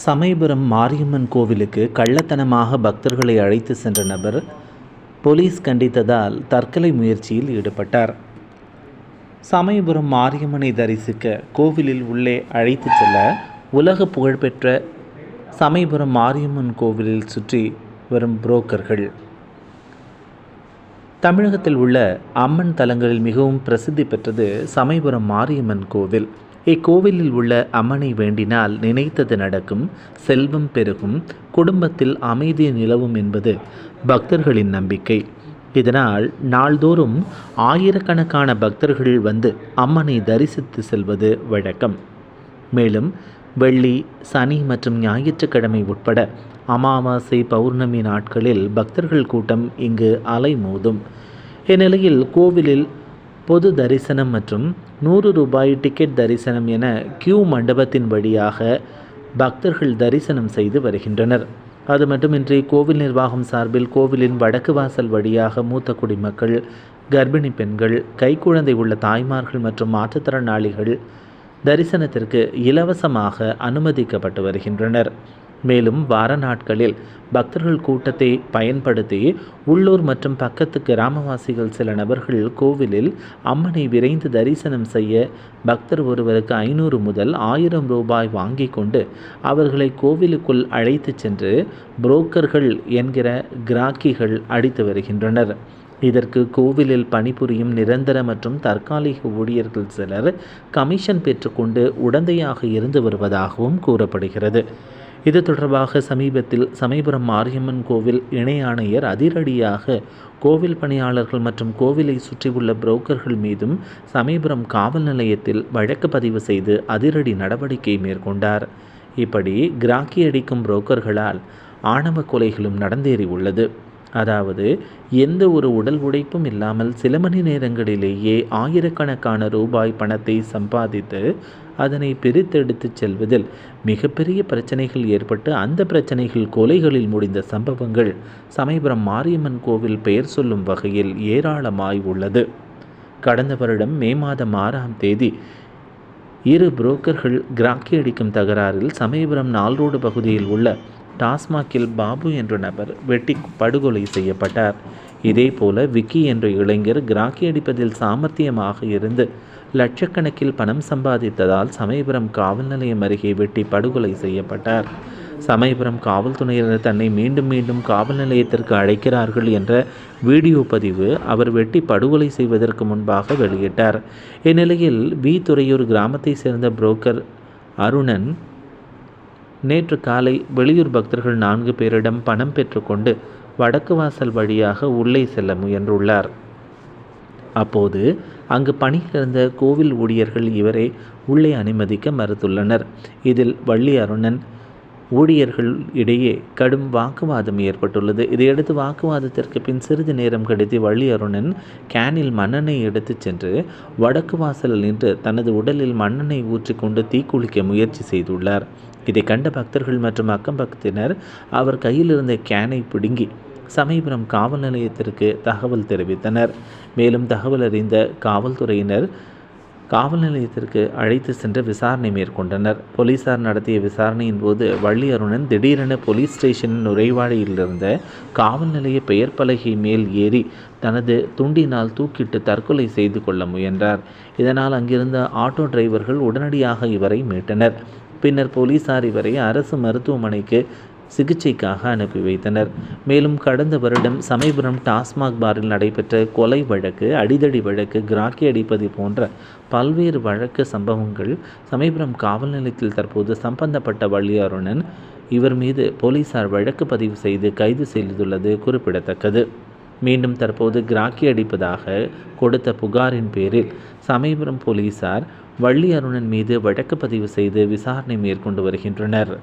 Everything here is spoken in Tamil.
சமயபுரம் மாரியம்மன் கோவிலுக்கு கள்ளத்தனமாக பக்தர்களை அழைத்து சென்ற நபர் போலீஸ் கண்டித்ததால் தற்கொலை முயற்சியில் ஈடுபட்டார். சமயபுரம் மாரியம்மனை தரிசிக்க கோவிலில் உள்ளே அழைத்து செல்ல உலக புகழ்பெற்ற சமயபுரம் மாரியம்மன் கோவிலில் சுற்றி வரும் புரோக்கர்கள். தமிழகத்தில் உள்ள அம்மன் தலங்களில் மிகவும் பிரசித்தி பெற்றது சமயபுரம் மாரியம்மன் கோவில். இக்கோவிலில் உள்ள அம்மனை வேண்டினால் நினைத்தது நடக்கும், செல்வம் பெருகும், குடும்பத்தில் அமைதி நிலவும் என்பது பக்தர்களின் நம்பிக்கை. இதனால் நாள்தோறும் ஆயிரக்கணக்கான பக்தர்கள் வந்து அம்மனை தரிசித்து செல்வது வழக்கம். மேலும் வெள்ளி, சனி மற்றும் ஞாயிற்றுக்கிழமை உட்பட அமாவாசை, பௌர்ணமி நாட்களில் பக்தர்கள் கூட்டம் இங்கு அலைமோதும். இந்நிலையில் கோவிலில் பொது தரிசனம் மற்றும் ரூபாய் டிக்கெட் தரிசனம் என கியூ மண்டபத்தின் வழியாக பக்தர்கள் தரிசனம் செய்து வருகின்றனர். அது மட்டுமின்றி கோவில் நிர்வாகம் சார்பில் கோவிலின் வடக்கு வாசல் வழியாக மூத்த குடிமக்கள், கர்ப்பிணி பெண்கள், கைக்குழந்தை உள்ள தாய்மார்கள் மற்றும் மாற்றுத்திறனாளிகள் தரிசனத்திற்கு இலவசமாக அனுமதிக்கப்பட்டு வருகின்றனர். மேலும் வார நாட்களில் பக்தர்கள் கூட்டத்தை பயன்படுத்தி உள்ளூர் மற்றும் பக்கத்து கிராமவாசிகள் சில நபர்கள் கோவிலில் அம்மனை விரைந்து தரிசனம் செய்ய பக்தர் ஒருவருக்கு 500 முதல் 1000 ரூபாய் வாங்கி கொண்டு அவர்களை கோவிலுக்குள் அழைத்து சென்று புரோக்கர்கள் என்கிற கிராக்கிகள் அடித்து வருகின்றனர். இதற்கு கோவிலில் பணிபுரியும் நிரந்தர மற்றும் தற்காலிக ஊழியர்கள் சிலர் கமிஷன் பெற்றுக்கொண்டு உடந்தையாக இருந்து வருவதாகவும் கூறப்படுகிறது. இது தொடர்பாக சமீபத்தில் சமயபுரம் மாரியம்மன் கோவில் இணை ஆணையர் அதிரடியாக கோவில் பணியாளர்கள் மற்றும் கோவிலை சுற்றியுள்ள புரோக்கர்கள் மீதும் சமயபுரம் காவல் நிலையத்தில் வழக்கு பதிவு செய்து அதிரடி நடவடிக்கை மேற்கொண்டார். இப்படி கிராக்கி அடிக்கும் புரோக்கர்களால் ஆணவ கொலைகளும் நடந்தேறி உள்ளது. அதாவது எந்த ஒரு உடல் உழைப்பும் இல்லாமல் சில மணி நேரங்களிலேயே ஆயிரக்கணக்கான ரூபாய் பணத்தை சம்பாதித்து அதனை பிரித்தெடுத்து செல்வதில் மிகப்பெரிய பிரச்சனைகள் ஏற்பட்டு அந்த பிரச்சனைகள் கொலைகளில் முடிந்த சம்பவங்கள் சமயபுரம் மாரியம்மன் கோவில் பெயர் சொல்லும் வகையில் ஏராளமாய் உள்ளது. கடந்த வருடம் மே மாதம் 6ஆம் தேதி 2 புரோக்கர்கள் கிராக்கி அடிக்கும் தகராறில் சமயபுரம் நால்ரோடு பகுதியில் உள்ள டாஸ்மாகில் பாபு என்ற நபர் வெட்டி படுகொலை செய்யப்பட்டார். இதேபோல விக்கி என்ற இளைஞர் கிராக்கி அடிப்பதில் சாமர்த்தியமாக இருந்து லட்சக்கணக்கில் பணம் சம்பாதித்ததால் சமயபுரம் காவல் நிலையம் அருகே வெட்டி படுகொலை செய்யப்பட்டார். சமயபுரம் காவல்துறையினர் தன்னை மீண்டும் மீண்டும் காவல் நிலையத்திற்கு அழைக்கிறார்கள் என்ற வீடியோ பதிவு அவர் வெட்டி படுகொலை செய்வதற்கு முன்பாக வெளியிட்டார். இந்நிலையில் துறையூர் கிராமத்தை சேர்ந்த புரோக்கர் அருணன் நேற்று காலை வெளியூர் பக்தர்கள் 4 பேரிடம் பணம் பெற்றுக்கொண்டு வடக்கு வாசல் வழியாக உள்ளே செல்ல முயன்றுள்ளார். அப்போது அங்கு பணியில் இருந்த கோவில் ஊழியர்கள் இவரை உள்ளே அனுமதிக்க மறுத்துள்ளனர். இதில் வள்ளி அருணன் ஊழியர்கள் இடையே கடும் வாக்குவாதம் ஏற்பட்டுள்ளது. இதையடுத்து வாக்குவாதத்திற்கு பின் சிறிது நேரம் கழித்து வள்ளி அருணன் கேனில் மண்ணெண்ணெய் எடுத்துச் சென்று வடக்கு வாசலில் நின்று தனது உடலில் மண்ணெண்ணெய் ஊற்றிக்கொண்டு தீக்குளிக்க முயற்சி செய்துள்ளார். இதை கண்ட பக்தர்கள் மற்றும் அக்கம் பக்கத்தினர் அவர் கையில் இருந்த கேனை பிடுங்கி சமயபுரம் காவல் நிலையத்திற்கு தகவல் தெரிவித்தனர். மேலும் தகவல் அறிந்த காவல்துறையினர் காவல் நிலையத்திற்கு அழைத்து சென்று விசாரணை மேற்கொண்டனர். போலீசார் நடத்திய விசாரணையின் போது வள்ளி அருணன் திடீரென போலீஸ் ஸ்டேஷனின் நுழைவாடியில் இருந்த காவல் நிலைய பெயர் பலகை மேல் ஏறி தனது துண்டினால் தூக்கிட்டு தற்கொலை செய்து கொள்ள முயன்றார். இதனால் அங்கிருந்த ஆட்டோ டிரைவர்கள் உடனடியாக இவரை மீட்டனர். பின்னர் போலீசார் இவரை அரசு மருத்துவமனைக்கு சிகிச்சைக்காக அனுப்பி வைத்தனர். மேலும் கடந்த வருடம் சமயபுரம் டாஸ்மாக் பாரில் நடைபெற்ற கொலை வழக்கு, அடிதடி வழக்கு, கிராக்கி அடிப்பது போன்ற பல்வேறு வழக்கு சம்பவங்கள் சமயபுரம் காவல் நிலையத்தில் தற்போது சம்பந்தப்பட்ட வள்ளி அருணன் இவர் மீது போலீசார் வழக்கு பதிவு செய்து கைது செய்துள்ளது குறிப்பிடத்தக்கது. மீண்டும் தற்போது கிராக்கி அடிப்பதாக கொடுத்த புகாரின் பேரில் சமயபுரம் போலீசார் வள்ளி அருணன் மீது வழக்கு பதிவு செய்து விசாரணை மேற்கொண்டு வருகின்றனர்.